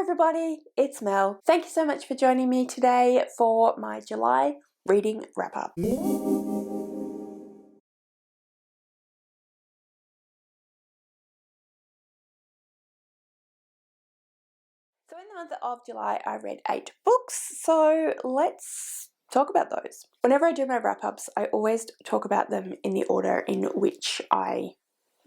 everybody, it's Mel. Thank you so much for joining me today for my July reading wrap-up. So in the month of July I read 8 books, so let's talk about those. Whenever I do my wrap-ups, I always talk about them in the order in which I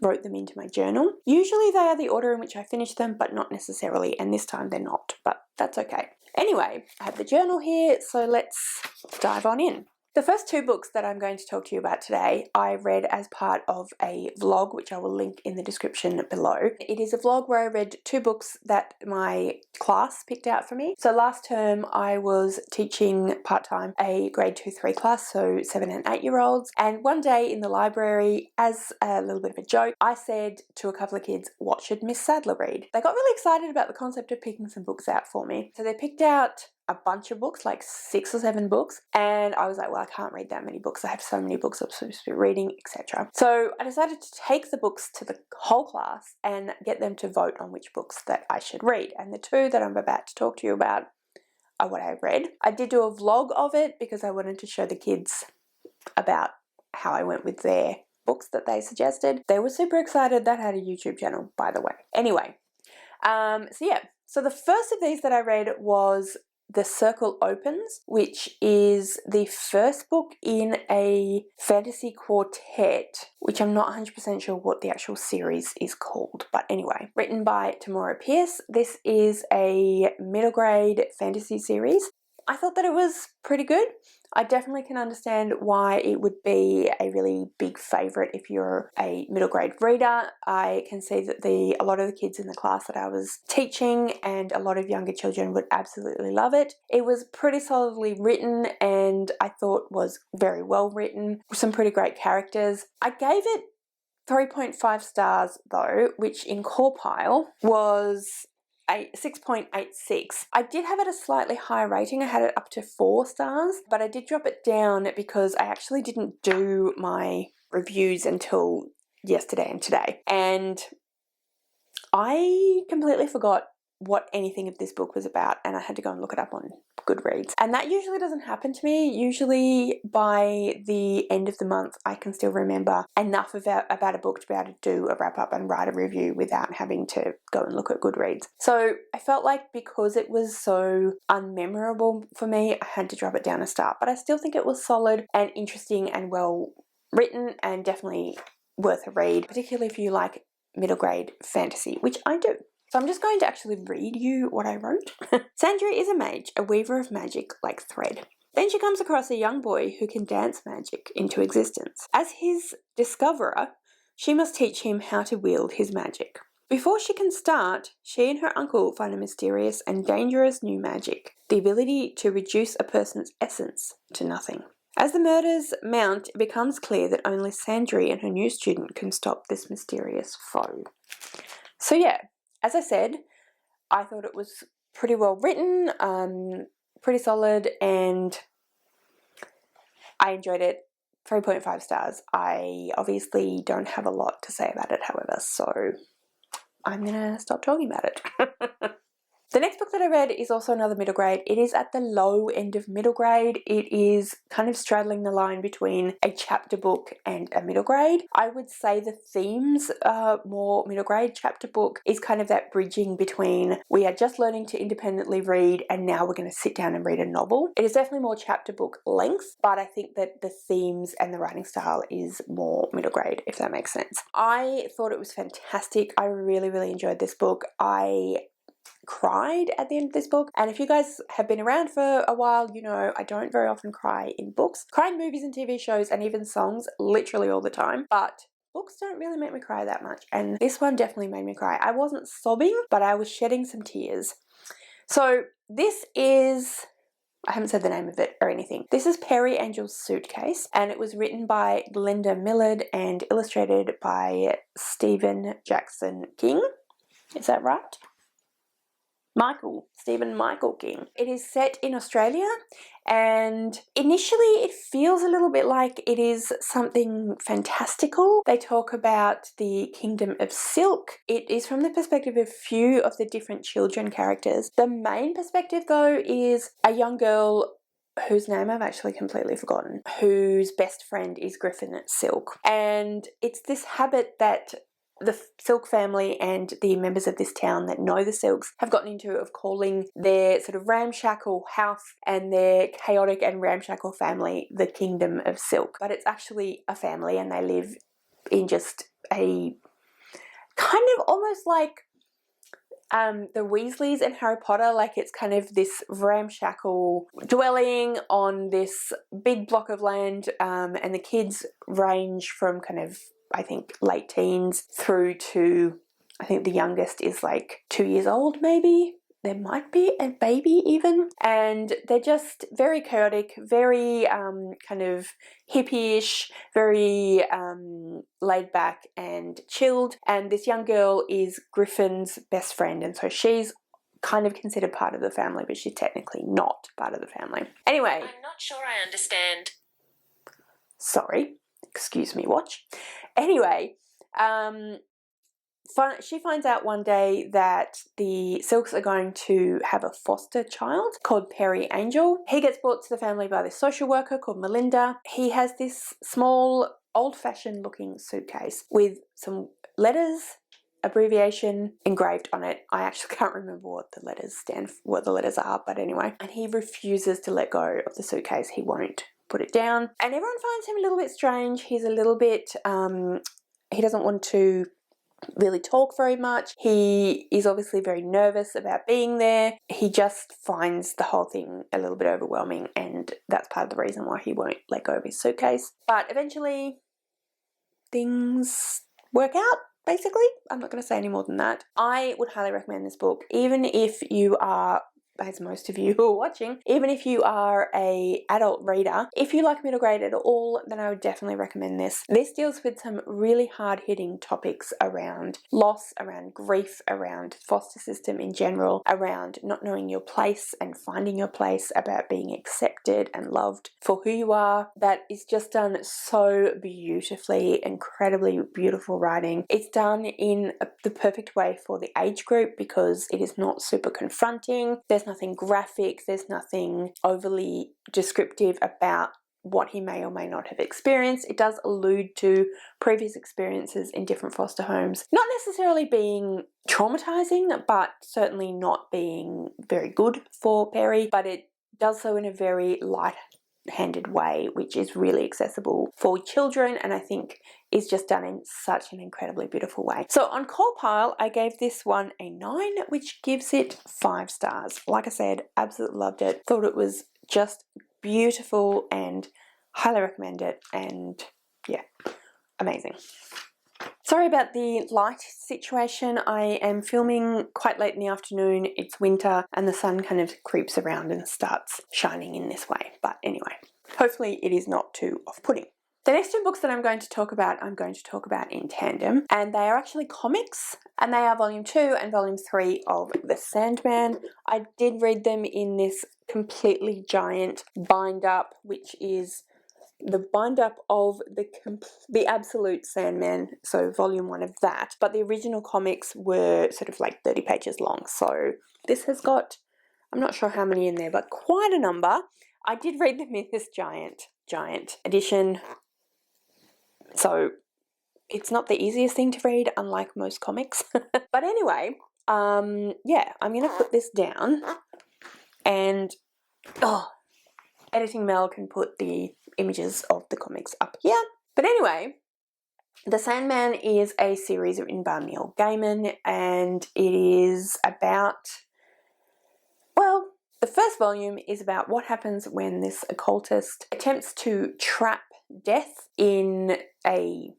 wrote them into my journal. Usually they are the order in which I finished them, but not necessarily, and this time they're not, but that's okay. Anyway, I have the journal here, so let's dive on in. The first 2 books that I'm going to talk to you about today, I read as part of a vlog, which I will link in the description below. It is a vlog where I read 2 books that my class picked out for me. So last term I was teaching part-time a grade 2-3 class, so 7 and 8-year-olds. And one day in the library, as a little bit of a joke, I said to a couple of kids, what should Miss Sadler read? They got really excited about the concept of picking some books out for me. So they picked out a bunch of books, like 6 or 7 books, and I was like, well, I can't read that many books. I have so many books I'm supposed to be reading, etc. So I decided to take the books to the whole class and get them to vote on which books that I should read. And the 2 that I'm about to talk to you about are what I read. I did do a vlog of it because I wanted to show the kids about how I went with their books that they suggested. They were super excited. That had a YouTube channel, by the way. Anyway, so the first of these that I read was The Circle Opens, which is the first book in a fantasy quartet, which I'm not 100% sure what the actual series is called, but anyway, written by Tamora. This is a middle grade fantasy series. I thought that it was pretty good. I definitely can understand why it would be a really big favourite if you're a middle grade reader. I can see that a lot of the kids in the class that I was teaching and a lot of younger children would absolutely love it. It was pretty solidly written and I thought was very well written, with some pretty great characters. I gave it 3.5 stars though, which in Corpile was a 6.86. I did have it a slightly higher rating. I had it up to 4 stars, but I did drop it down because I actually didn't do my reviews until yesterday and today. And I completely forgot what anything of this book was about, and I had to go and look it up on Goodreads. And that usually doesn't happen to me. Usually by the end of the month I can still remember enough about a book to be able to do a wrap up and write a review without having to go and look at Goodreads. So I felt like because it was so unmemorable for me, I had to drop it down a star, but I still think it was solid and interesting and well written and definitely worth a read, particularly if you like middle grade fantasy, which I do. So I'm just going to actually read you what I wrote. Sandra is a mage, a weaver of magic like thread. Then she comes across a young boy who can dance magic into existence. As his discoverer, she must teach him how to wield his magic. Before she can start, she and her uncle find a mysterious and dangerous new magic, the ability to reduce a person's essence to nothing. As the murders mount, it becomes clear that only Sandry and her new student can stop this mysterious foe. So yeah, as I said, I thought it was pretty well written, pretty solid, and I enjoyed it. 3.5 stars. I obviously don't have a lot to say about it, however, so I'm gonna stop talking about it. The next book that I read is also another middle grade. It is at the low end of middle grade. It is kind of straddling the line between a chapter book and a middle grade. I would say the themes are more middle grade. Chapter book is kind of that bridging between we are just learning to independently read and now we're going to sit down and read a novel. It is definitely more chapter book length, but I think that the themes and the writing style is more middle grade, if that makes sense. I thought it was fantastic. I really, really enjoyed this book. I cried at the end of this book, and if you guys have been around for a while, you know I don't very often cry in books. Cry in movies and TV shows and even songs literally all the time, but books don't really make me cry that much, and this one definitely made me cry. I wasn't sobbing, but I was shedding some tears. So this is, I haven't said the name of it or anything. This is Perry Angel's Suitcase, and it was written by Glenda, Millard and illustrated by Stephen Jackson King. Is that right? Stephen Michael King. It is set in Australia, and initially it feels a little bit like it is something fantastical. They talk about the Kingdom of Silk. It is from the perspective of a few of the different children characters. The main perspective, though, is a young girl whose name I've actually completely forgotten, whose best friend is Griffin Silk. And it's this habit that the Silk family and the members of this town that know the Silks have gotten into of calling their sort of ramshackle house and their chaotic and ramshackle family the Kingdom of Silk. But it's actually a family, and they live in just a kind of almost like the Weasleys in Harry Potter, like it's kind of this ramshackle dwelling on this big block of land, and the kids range from kind of, I think, late teens through to, I think the youngest is like 2 years old maybe. There might be a baby even. And they're just very chaotic, very kind of hippie-ish, very laid back and chilled. And this young girl is Griffin's best friend, and so she's kind of considered part of the family, but she's technically not part of the family. Anyway. I'm not sure I understand. Sorry. Excuse me, watch. Anyway, she finds out one day that the Silks are going to have a foster child called Perry Angel. He gets brought to the family by this social worker called Melinda. He has this small, old-fashioned looking suitcase with some letters, abbreviation engraved on it. I actually can't remember what the letters are, but anyway. And he refuses to let go of the suitcase. He won't put it down. And everyone finds him a little bit strange. He's a little bit, he doesn't want to really talk very much. He is obviously very nervous about being there. He just finds the whole thing a little bit overwhelming, and that's part of the reason why he won't let go of his suitcase. But eventually things work out, basically. I'm not going to say any more than that. I would highly recommend this book, even if you are, as most of you who are watching, even if you are an adult reader. If you like middle grade at all, then I would definitely recommend this. This deals with some really hard-hitting topics around loss, around grief, around foster system in general, around not knowing your place and finding your place, about being accepted and loved for who you are. That is just done so beautifully, incredibly beautiful writing. It's done in the perfect way for the age group because it is not super confronting. There's nothing graphic, there's nothing overly descriptive about what he may or may not have experienced. It does allude to previous experiences in different foster homes, not necessarily being traumatizing, but certainly not being very good for Perry, but it does so in a very light-handed way, which is really accessible for children, and I think is just done in such an incredibly beautiful way. So on CallPile, I gave this one a 9, which gives it 5 stars. Like I said, absolutely loved it. Thought it was just beautiful and highly recommend it, and yeah, amazing. Sorry about the light situation. I am filming quite late in the afternoon. It's winter and the sun kind of creeps around and starts shining in this way. But anyway, hopefully it is not too off-putting. The next 2 books that I'm going to talk about in tandem, and they are actually comics, and they are volume 2 and volume 3 of The Sandman. I did read them in this completely giant bind-up, which is the bind-up of the absolute Sandman, so volume 1 of that, but the original comics were sort of like 30 pages long, so this has got, I'm not sure how many in there, but quite a number. I did read them in this giant edition, so it's not the easiest thing to read, unlike most comics. But anyway, yeah, I'm going to put this down, and editing Mel can put the images of the comics up here. But anyway, The Sandman is a series written by Neil Gaiman, and it is about, well, the first volume is about what happens when this occultist attempts to trap death in a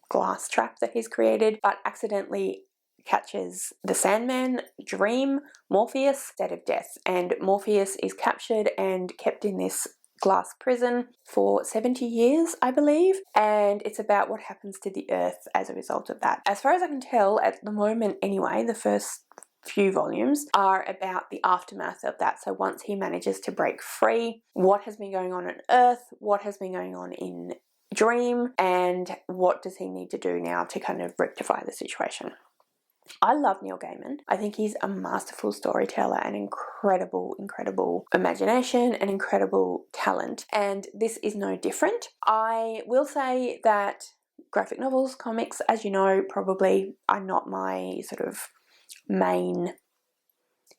glass trap that he's created, but accidentally catches the Sandman, Dream, Morpheus, instead of death. And Morpheus is captured and kept in this glass prison for 70 years, I believe, and it's about what happens to the Earth as a result of that. As far as I can tell, at the moment anyway, the first few volumes are about the aftermath of that. So once he manages to break free, what has been going on Earth, what has been going on in Dream, and what does he need to do now to kind of rectify the situation. I love Neil Gaiman. I think he's a masterful storyteller, an incredible imagination, and incredible talent, and this is no different. I will say that graphic novels, comics, as you know, probably are not my sort of main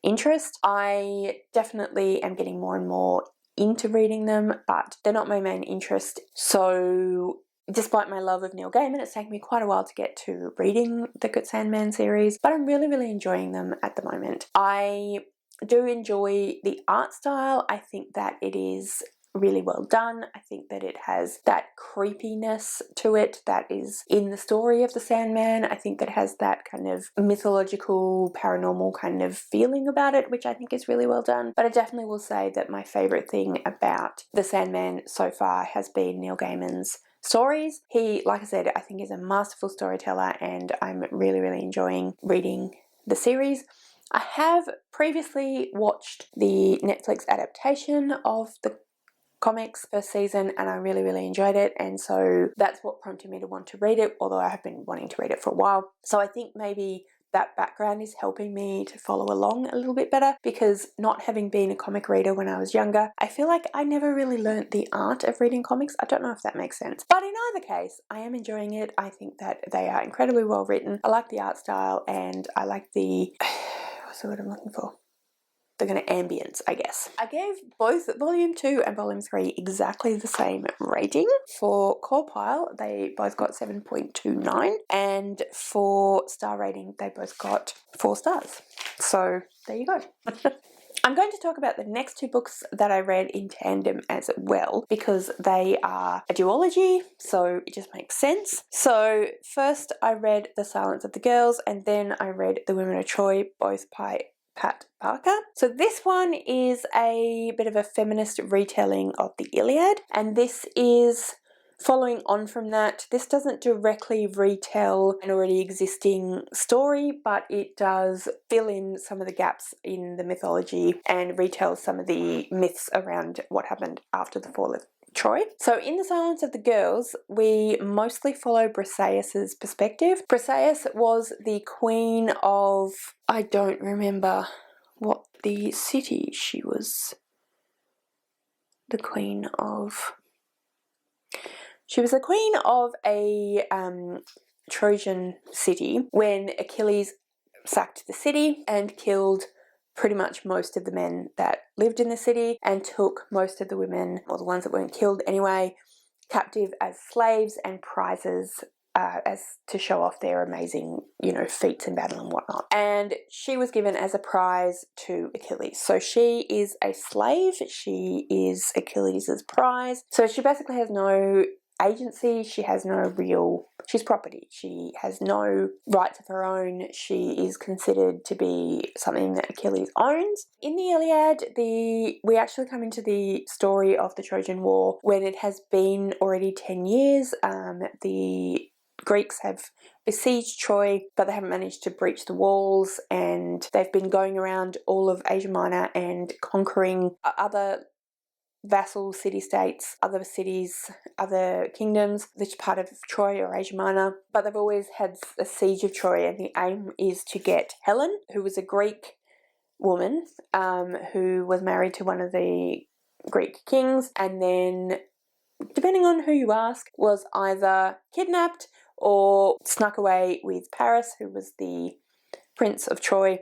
interest. I definitely am getting more and more into reading them, but they're not my main interest. So despite my love of Neil Gaiman, it's taken me quite a while to get to reading the Good Sandman series, but I'm really enjoying them at the moment. I do enjoy the art style. I think that it is really well done. I think that it has that creepiness to it that is in the story of the Sandman. I think that it has that kind of mythological, paranormal kind of feeling about it, which I think is really well done. But I definitely will say that my favourite thing about the Sandman so far has been Neil Gaiman's stories. He, like I said, I think is a masterful storyteller, and I'm really enjoying reading the series. I have previously watched the Netflix adaptation of the comics first season, and I really enjoyed it, and so that's what prompted me to want to read it, although I have been wanting to read it for a while. So I think maybe that background is helping me to follow along a little bit better, because not having been a comic reader when I was younger, I feel like I never really learnt the art of reading comics. I don't know if that makes sense, but in either case, I am enjoying it. I think that they are incredibly well written. I like the art style, and I like the what's the word I'm looking for? The kind of ambience, I guess. I gave both Volume 2 and Volume 3 exactly the same rating. For Core Pile, they both got 7.29, and for star rating, they both got 4 stars. So there you go. I'm going to talk about the next 2 books that I read in tandem as well, because they are a duology, so it just makes sense. So first I read The Silence of the Girls, and then I read The Women of Troy, both by Pat Barker. So this one is a bit of a feminist retelling of the Iliad, and this is following on from that. This doesn't directly retell an already existing story, but it does fill in some of the gaps in the mythology and retell some of the myths around what happened after the fall of Troy. So in The Silence of the Girls, we mostly follow Briseis's perspective. Briseis was the queen of, I don't remember what the city she was the queen of. She was the queen of a Trojan city when Achilles sacked the city and killed pretty much most of the men that lived in the city, and took most of the women, or the ones that weren't killed anyway, captive as slaves and prizes, as to show off their amazing, feats in battle and whatnot. And she was given as a prize to Achilles. So she is a slave. She is Achilles' prize. So she basically has no agency. She has she's property. She has no rights of her own. She is considered to be something that Achilles owns. In the Iliad, we actually come into the story of the Trojan War when it has been already 10 years. The Greeks have besieged Troy, but they haven't managed to breach the walls, and they've been going around all of Asia Minor and conquering other vassal city-states, other cities, other kingdoms, which part of Troy or Asia Minor, but they've always had a siege of Troy, and the aim is to get Helen, who was a Greek woman who was married to one of the Greek kings, and then, depending on who you ask, was either kidnapped or snuck away with Paris, who was the prince of Troy.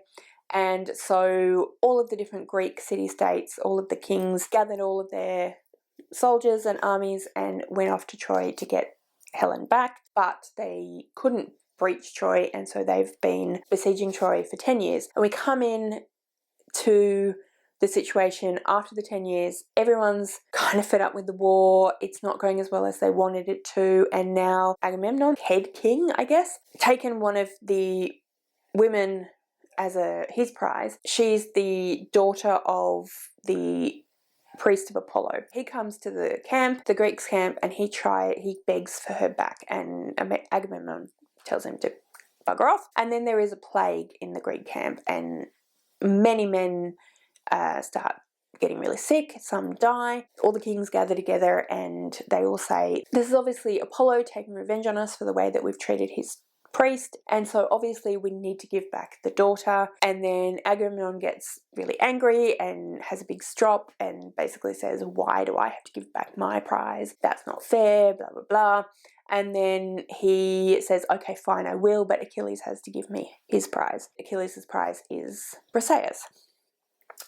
And so all of the different Greek city-states, all of the kings, gathered all of their soldiers and armies and went off to Troy to get Helen back, but they couldn't breach Troy, and so they've been besieging Troy for 10 years. And we come in to the situation after the 10 years, everyone's kind of fed up with the war, it's not going as well as they wanted it to, and now Agamemnon, head king, I guess, taken one of the women as his prize. She's the daughter of the priest of Apollo. He comes to the camp, the Greeks' camp, and he begs for her back, and Agamemnon tells him to bugger off. And then there is a plague in the Greek camp, and many men start getting really sick, some die. All the kings gather together and they all say, this is obviously Apollo taking revenge on us for the way that we've treated his priest, and so obviously we need to give back the daughter. And then Agamemnon gets really angry and has a big strop and basically says, why do I have to give back my prize? That's not fair, blah blah blah. And then he says, okay, fine, I will, but Achilles has to give me his prize. Achilles' prize is Briseis.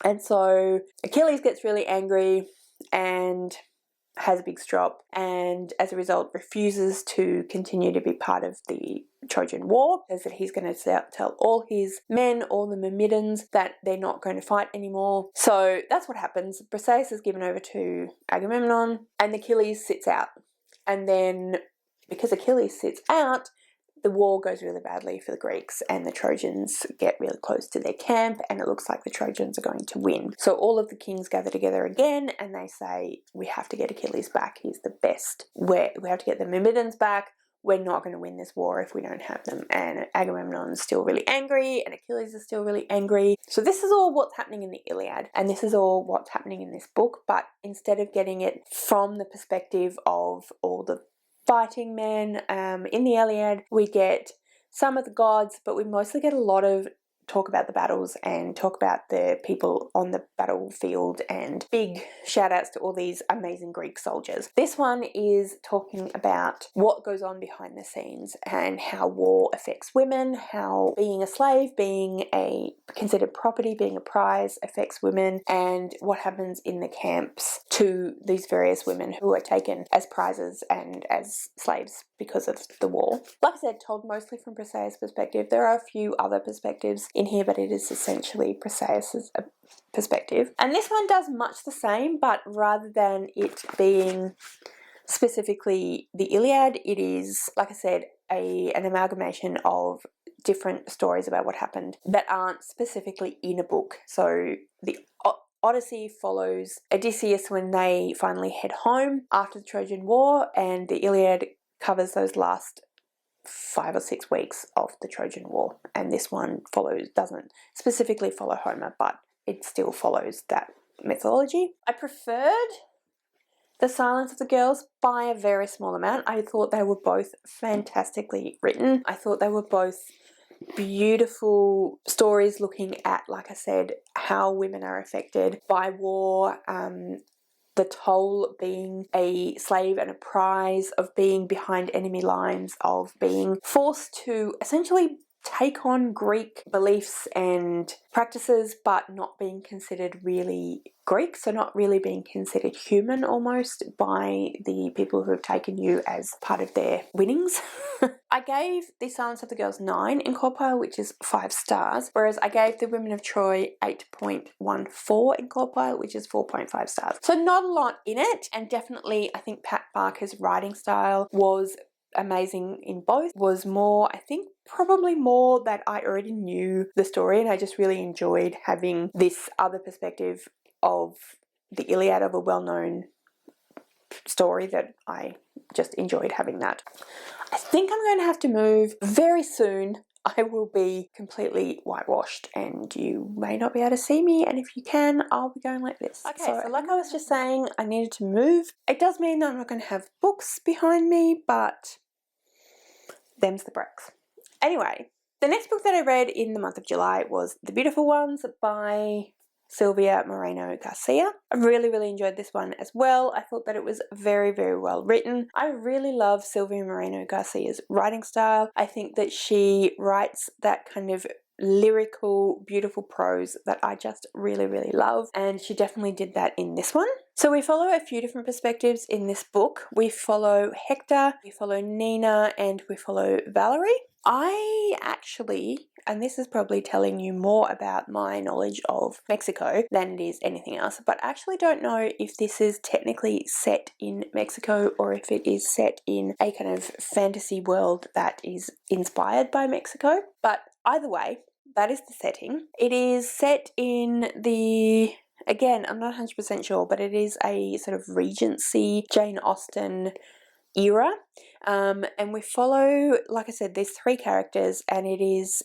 And so Achilles gets really angry and has a big strop, and as a result refuses to continue to be part of the Trojan War. Says that he's going to tell all his men, all the Myrmidons, that they're not going to fight anymore. So that's what happens. Briseis is given over to Agamemnon and Achilles sits out. And then because Achilles sits out, the war goes really badly for the Greeks and the Trojans get really close to their camp and it looks like the Trojans are going to win. So all of the kings gather together again and they say, we have to get Achilles back. He's the best. We have to get the Myrmidons back. We're not going to win this war if we don't have them. And Agamemnon is still really angry and Achilles is still really angry. So this is all what's happening in the Iliad and this is all what's happening in this book, but instead of getting it from the perspective of all the fighting men in the Iliad, we get some of the gods, but we mostly get a lot of talk about the battles and talk about the people on the battlefield and big shout outs to all these amazing Greek soldiers. This one is talking about what goes on behind the scenes and how war affects women, how being a slave, being a considered property, being a prize affects women, and what happens in the camps to these various women who are taken as prizes and as slaves because of the war. Like I said, told mostly from Briseis' perspective. There are a few other perspectives in here, but it is essentially Briseis' perspective. And this one does much the same, but rather than it being specifically the Iliad, it is, like I said, an amalgamation of different stories about what happened that aren't specifically in a book. So the Odyssey follows Odysseus when they finally head home after the Trojan War, and the Iliad covers those last 5 or 6 weeks of the Trojan War, and this one doesn't specifically follow Homer, but it still follows that mythology. I preferred The Silence of the Girls by a very small amount. I thought they were both fantastically written. I thought they were both beautiful stories looking at, like I said, how women are affected by war, the toll being a slave and a prize, of being behind enemy lines, of being forced to essentially take on Greek beliefs and practices but not being considered really Greek, so not really being considered human almost by the people who have taken you as part of their winnings. I gave The Silence of the Girls 9 in Corpile, which is 5 stars, whereas I gave The Women of Troy 8.14 in Corpile, which is 4.5 stars. So not a lot in it, and definitely I think Pat Barker's writing style was amazing in both. Was more, I think probably more that I already knew the story and I just really enjoyed having this other perspective of the Iliad, of a well-known story, that I just enjoyed having that. I think I'm going to have to move very soon. I will be completely whitewashed and you may not be able to see me, and if you can, I'll be going like this. Okay, so like I was just saying, I needed to move. It does mean that I'm not going to have books behind me, but them's the breaks. Anyway, the next book that I read in the month of July was The Beautiful Ones by Silvia Moreno-Garcia. I really enjoyed this one as well. I thought that it was very well written. I really love Silvia Moreno-Garcia's writing style. I think that she writes that kind of lyrical, beautiful prose that I just really love, and she definitely did that in this one. So we follow a few different perspectives in this book. We follow Hector, we follow Nina, and we follow Valerie. I actually, and this is probably telling you more about my knowledge of Mexico than it is anything else, but I actually don't know if this is technically set in Mexico or if it is set in a kind of fantasy world that is inspired by Mexico. But either way, that is the setting. It is set in the, again, I'm not 100% sure, but it is a sort of Regency, Jane Austen era. And we follow, like I said, there's 3 characters, and it is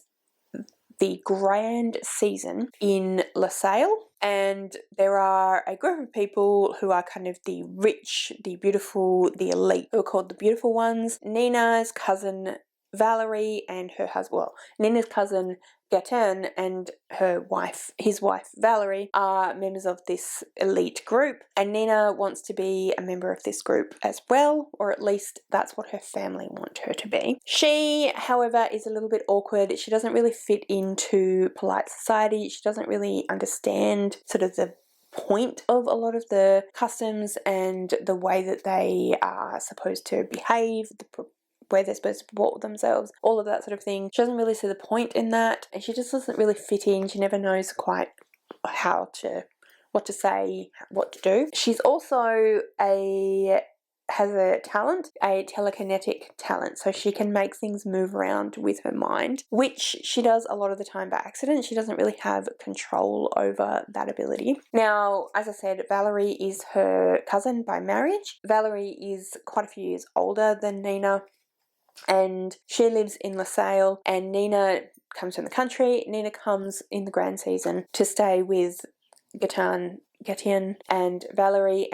the grand season in LaSalle, and there are a group of people who are kind of the rich, the beautiful, the elite, who are called the beautiful ones. Nina's cousin Valerie and her husband, well, Nina's cousin Gaten and his wife Valerie, are members of this elite group, and Nina wants to be a member of this group as well, or at least that's what her family want her to be. She, however, is a little bit awkward. She doesn't really fit into polite society. She doesn't really understand sort of the point of a lot of the customs and the way that they are supposed to behave, where they're supposed to report themselves, all of that sort of thing. She doesn't really see the point in that, and she just doesn't really fit in. She never knows quite what to say, what to do. She's also has a talent, a telekinetic talent, so she can make things move around with her mind, which she does a lot of the time by accident. She doesn't really have control over that ability. Now, as I said, Valerie is her cousin by marriage. Valerie is quite a few years older than Nina, and she lives in LaSalle, and Nina comes from the country. Nina comes in the grand season to stay with Gatian and Valerie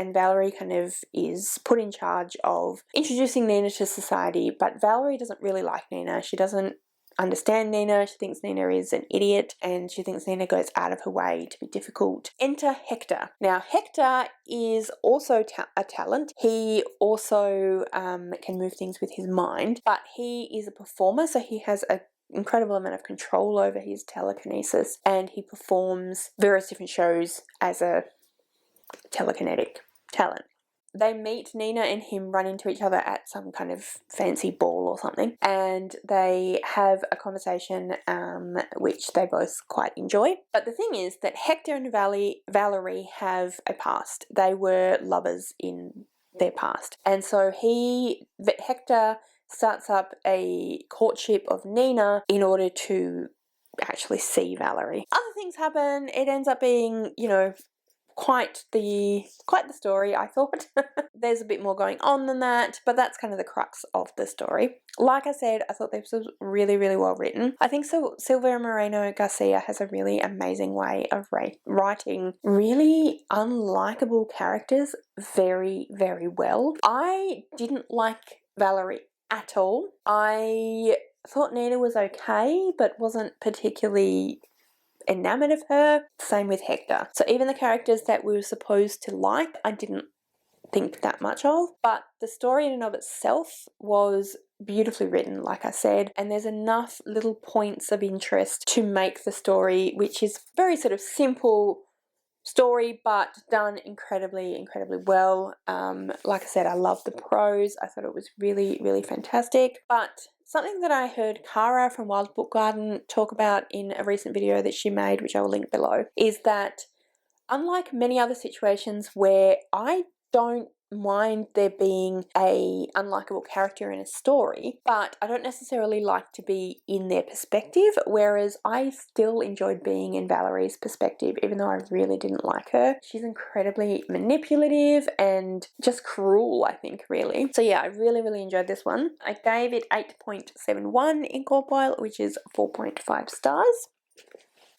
kind of is put in charge of introducing Nina to society, but Valerie doesn't really like Nina. She doesn't understand Nina. She thinks Nina is an idiot, and she thinks Nina goes out of her way to be difficult. Enter Hector. Now, Hector is also a talent. He also can move things with his mind, but he is a performer, so he has an incredible amount of control over his telekinesis, and he performs various different shows as a telekinetic talent. They meet, Nina and him run into each other at some kind of fancy ball or something, and they have a conversation which they both quite enjoy. But the thing is that Hector and Valerie have a past. They were lovers in their past, and so Hector starts up a courtship of Nina in order to actually see Valerie. Other things happen. It ends up being, quite the story, I thought. There's a bit more going on than that, but that's kind of the crux of the story. Like I said, I thought this was really, really well written. I think Silvia Moreno-Garcia has a really amazing way of writing really unlikable characters very, very well. I didn't like Valerie at all. I thought Nina was okay, but wasn't particularly enamored of her. Same with Hector. So even the characters that we were supposed to like, I didn't think that much of. But the story in and of itself was beautifully written, like I said, and there's enough little points of interest to make the story, which is very sort of simple story, but done incredibly, incredibly well. Like I said, I love the prose. I thought it was really, really fantastic. But something that I heard Cara from Wild Book Garden talk about in a recent video that she made, which I will link below, is that unlike many other situations where I don't mind there being a unlikable character in a story, but I don't necessarily like to be in their perspective, whereas I still enjoyed being in Valerie's perspective, even though I really didn't like her. She's incredibly manipulative and just cruel, I think, really. So yeah, I really, really enjoyed this one. I gave it 8.71 in Corpile, which is 4.5 stars.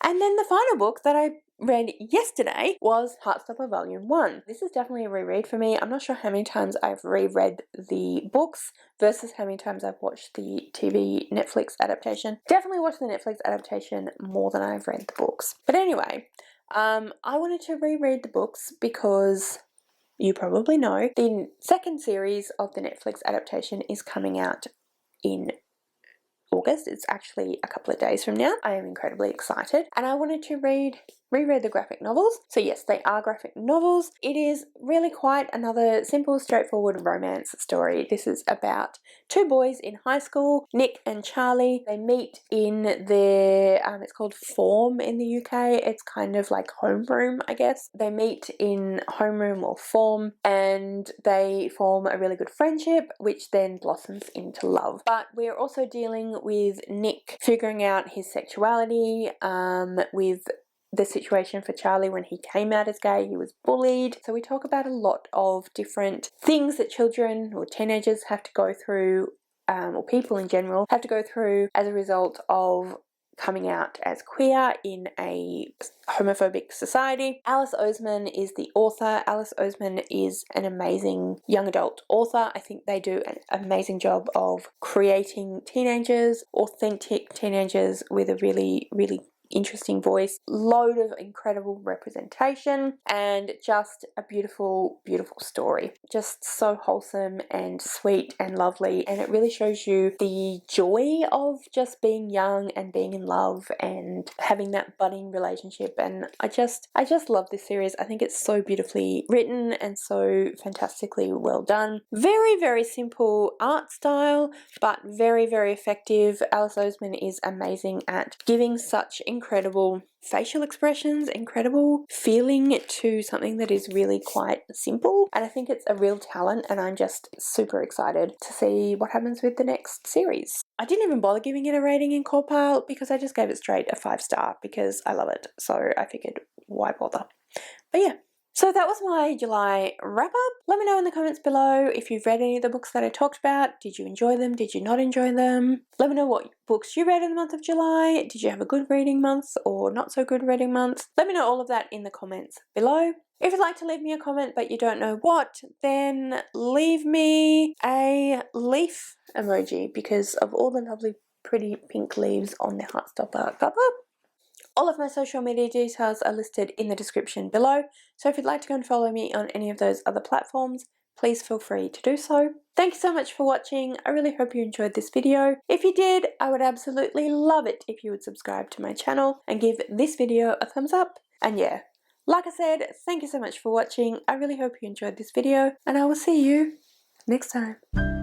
And then the final book that I read yesterday was Heartstopper Volume 1. This is definitely a reread for me. I'm not sure how many times I've reread the books versus how many times I've watched the TV Netflix adaptation. Definitely watched the Netflix adaptation more than I've read the books. But anyway, I wanted to reread the books because you probably know the second series of the Netflix adaptation is coming out in August. It's actually a couple of days from now. I am incredibly excited, and I wanted to reread the graphic novels. So yes, they are graphic novels. It is really quite another simple, straightforward romance story. This is about two boys in high school, Nick and Charlie. They meet in their, it's called Form in the UK. It's kind of like homeroom, I guess. They meet in homeroom or Form, and they form a really good friendship, which then blossoms into love. But we're also dealing with Nick figuring out his sexuality, with the situation for Charlie when he came out as gay. He was bullied. So we talk about a lot of different things that children or teenagers have to go through, or people in general have to go through as a result of coming out as queer in a homophobic society. Alice Oseman is the author. Alice Oseman is an amazing young adult author. I think they do an amazing job of creating teenagers, authentic teenagers with a really, really interesting voice, load of incredible representation, and just a beautiful, beautiful story. Just so wholesome and sweet and lovely, and it really shows you the joy of just being young and being in love and having that budding relationship. And I just love this series. I think it's so beautifully written and so fantastically well done. Very, very simple art style, but very, very effective. Alice Oseman is amazing at giving such incredible facial expressions, incredible feeling to something that is really quite simple, and I think it's a real talent, and I'm just super excited to see what happens with the next series. I didn't even bother giving it a rating in Corpile because I just gave it straight a 5-star because I love it, so I figured why bother. But yeah, so that was my July wrap up. Let me know in the comments below if you've read any of the books that I talked about. Did you enjoy them? Did you not enjoy them? Let me know what books you read in the month of July. Did you have a good reading month or not so good reading month? Let me know all of that in the comments below. If you'd like to leave me a comment but you don't know what, then leave me a leaf emoji because of all the lovely pretty pink leaves on the Heartstopper cover. All of my social media details are listed in the description below, so if you'd like to go and follow me on any of those other platforms, please feel free to do so. Thank you so much for watching. I really hope you enjoyed this video. If you did, I would absolutely love it if you would subscribe to my channel and give this video a thumbs up. And yeah, like I said, thank you so much for watching. I really hope you enjoyed this video, and I will see you next time.